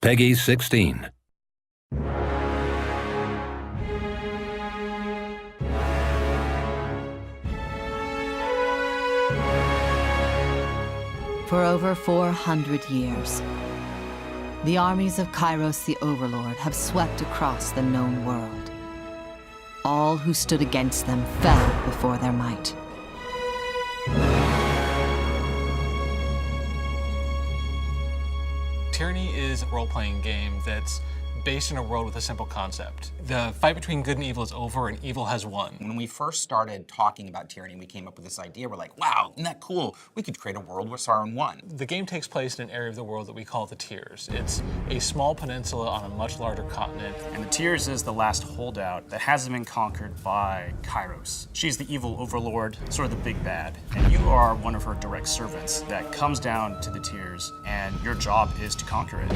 Peggy 16. For over 400 years, the armies of Kairos the Overlord have swept across the known world. All who stood against them fell before their might. Tyranny is a role-playing game that's based in a world with a simple concept. The fight between good and evil is over, and evil has won. When we first started talking about Tyranny, we came up with this idea. We're like, wow, isn't that cool? We could create a world where Sauron won. The game takes place in an area of the world that we call the Tiers. It's a small peninsula on a much larger continent. And the Tiers is the last holdout that hasn't been conquered by Kairos. She's the evil overlord, sort of the big bad. And you are one of her direct servants that comes down to the Tiers, and your job is to conquer it.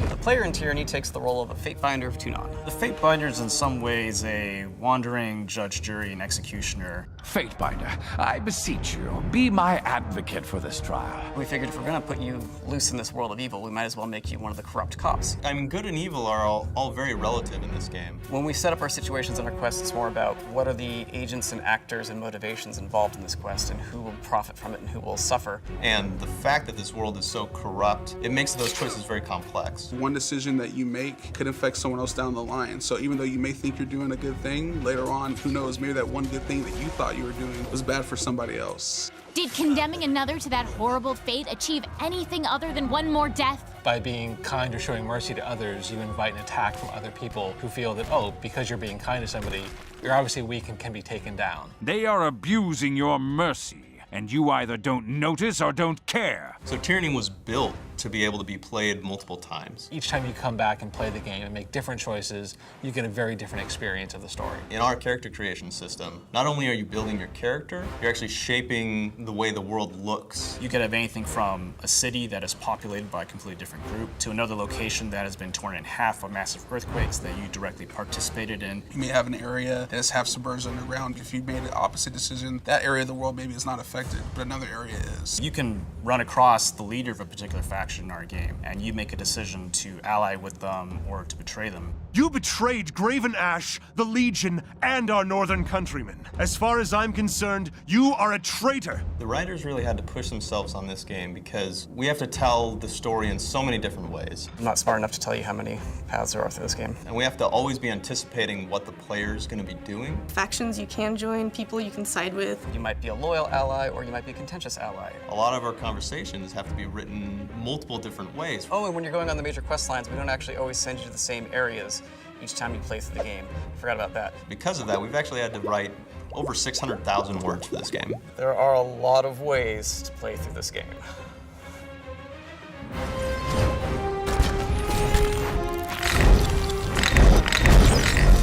The player in Tyranny takes the role of a Fatebinder of Tunon. The Fatebinder is in some ways a wandering judge, jury, and executioner. Fatebinder, I beseech you, be my advocate for this trial. We figured if we're gonna put you loose in this world of evil, we might as well make you one of the corrupt cops. I mean, good and evil are all very relative in this game. When we set up our situations and our quests, it's more about what are the agents and actors and motivations involved in this quest and who will profit from it and who will suffer. And the fact that this world is so corrupt, it makes those choices very complex. One decision that you make could affect someone else down the line. So even though you may think you're doing a good thing, later on, who knows, maybe that one good thing that you thought you were doing was bad for somebody else. Did condemning another to that horrible fate achieve anything other than one more death? By being kind or showing mercy to others, you invite an attack from other people who feel that, oh, because you're being kind to somebody, you're obviously weak and can be taken down. They are abusing your mercy, and you either don't notice or don't care. So Tyranny was built to be able to be played multiple times. Each time you come back and play the game and make different choices, you get a very different experience of the story. In our character creation system, not only are you building your character, you're actually shaping the way the world looks. You could have anything from a city that is populated by a completely different group to another location that has been torn in half by massive earthquakes that you directly participated in. You may have an area that is half submerged underground. If you made an opposite decision, that area of the world maybe is not affected, but another area is. You can run across the leader of a particular faction in our game, and you make a decision to ally with them or to betray them. You betrayed Graven Ash, the Legion, and our northern countrymen. As far as I'm concerned, you are a traitor. The writers really had to push themselves on this game because we have to tell the story in so many different ways. I'm not smart enough to tell you how many paths there are through this game. And we have to always be anticipating what the player's going to be doing. Factions you can join, people you can side with. You might be a loyal ally or you might be a contentious ally. A lot of our conversations have to be written multiple different ways. Oh, and when you're going on the major quest lines, we don't actually always send you to the same areas each time you play through the game. I forgot about that. Because of that, we've actually had to write over 600,000 words for this game. There are a lot of ways to play through this game.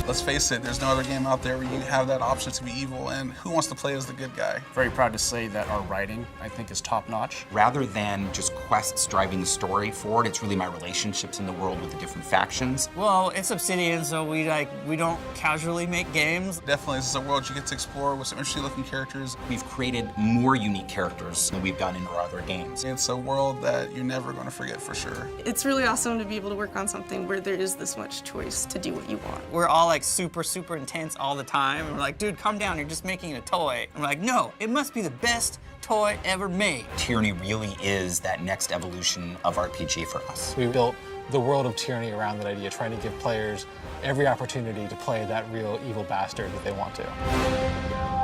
Let's face it, there's no other game out there where you have that option to be evil, and who wants to play as the good guy? Very proud to say that our writing, I think, is top-notch. Rather than just quests driving the story forward, it's really my relationships in the world with the different factions. Well, it's Obsidian, so we don't casually make games. Definitely, this is a world you get to explore with some interesting looking characters. We've created more unique characters than we've done in our other games. It's a world that you're never going to forget for sure. It's really awesome to be able to work on something where there is this much choice to do what you want. We're all like super intense all the time. And we're like, dude, calm down, you're just making a toy. And we're like, no, it must be the best toy ever made. Tyranny really is that next evolution of RPG for us. We built the world of Tyranny around that idea, trying to give players every opportunity to play that real evil bastard that they want to.